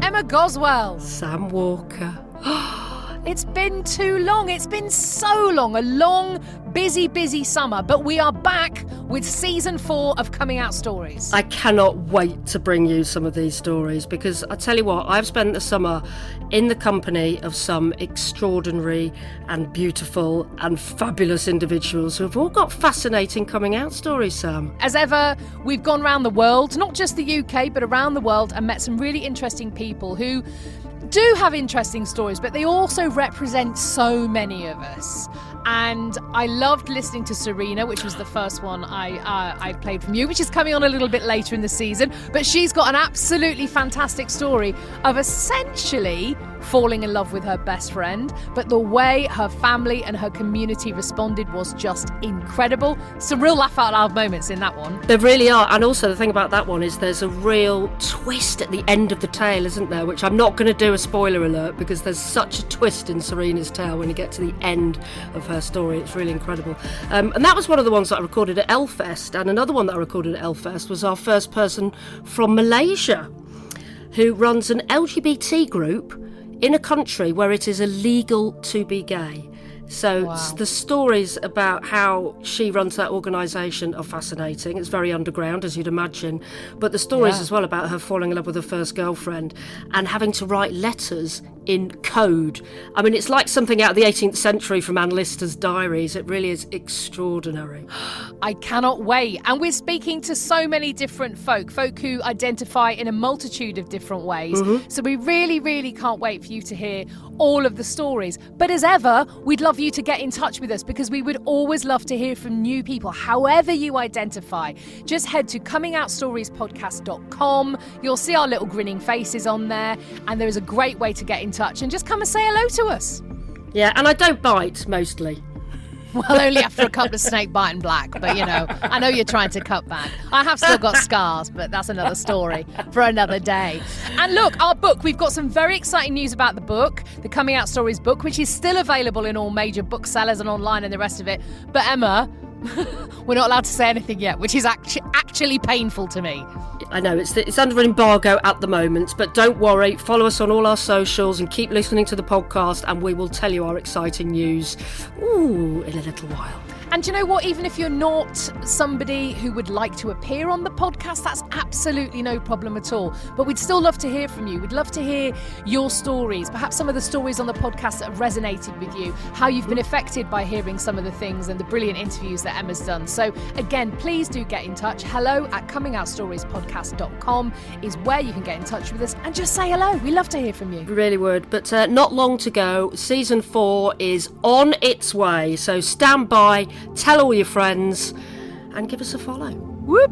Emma Goswell. Sam Walker. It's been too long. It's been so long. A long, busy summer. But we are back with season 4 of Coming Out Stories. I cannot wait to bring you some of these stories because I tell you what, I've spent the summer in the company of some extraordinary and beautiful and fabulous individuals who have all got fascinating coming out stories, Sam. As ever, we've gone around the world, not just the UK, but around the world, and met some really interesting people who do have interesting stories, but they also represent so many of us. And I loved listening to Serena, which was the first one I played from you, which is coming on a little bit later in the season. But she's got an absolutely fantastic story of essentially falling in love with her best friend. But the way her family and her community responded was just incredible. Some real laugh out loud moments in that one. There really are. And also the thing about that one is there's a real twist at the end of the tale, isn't there? Which I'm not going to do a spoiler alert because there's such a twist in Serena's tale when you get to the end of her story. It's really incredible. And that was one of the ones that I recorded at Elfest. And another one that I recorded at Elfest was our first person from Malaysia who runs an LGBT group in a country where it is illegal to be gay. So Wow. The stories about how she runs that organisation are fascinating. It's very underground, as you'd imagine. But the stories as well about her falling in love with her first girlfriend and having to write letters in code. I mean, it's like something out of the 18th century from Anne Lister's diaries. It really is extraordinary. I cannot wait. And we're speaking to so many different folk who identify in a multitude of different ways. So we really can't wait for you to hear all of the stories. But as ever, we'd love you to get in touch with us because we would always love to hear from new people, however you identify. Just head to comingoutStoriesPodcast.com. You'll see our little grinning faces on there, and there is a great way to get in touch and just come and say hello to us. Yeah, and I don't bite, mostly. Well, only after a couple of snake biting black, but you know, I know you're trying to cut back. I have still got scars, but that's another story for another day. And look, our book, we've got some very exciting news about the book, the Coming Out Stories book, which is still available in all major booksellers and online and the rest of it. But Emma, we're not allowed to say anything yet, which is actually painful to me. I know, it's under an embargo at the moment, but don't worry, follow us on all our socials and keep listening to the podcast and we will tell you our exciting news in a little while. And do you know what? Even if you're not somebody who would like to appear on the podcast, that's absolutely no problem at all. But we'd still love to hear from you. We'd love to hear your stories, perhaps some of the stories on the podcast that have resonated with you, how you've been affected by hearing some of the things and the brilliant interviews that Emma's done. So again, please do get in touch. hello@comingoutStoriesPodcast.com is where you can get in touch with us and just say hello. We love to hear from you. We really would, but not long to go. Season 4 is on its way, so stand by, tell all your friends and give us a follow. Whoop!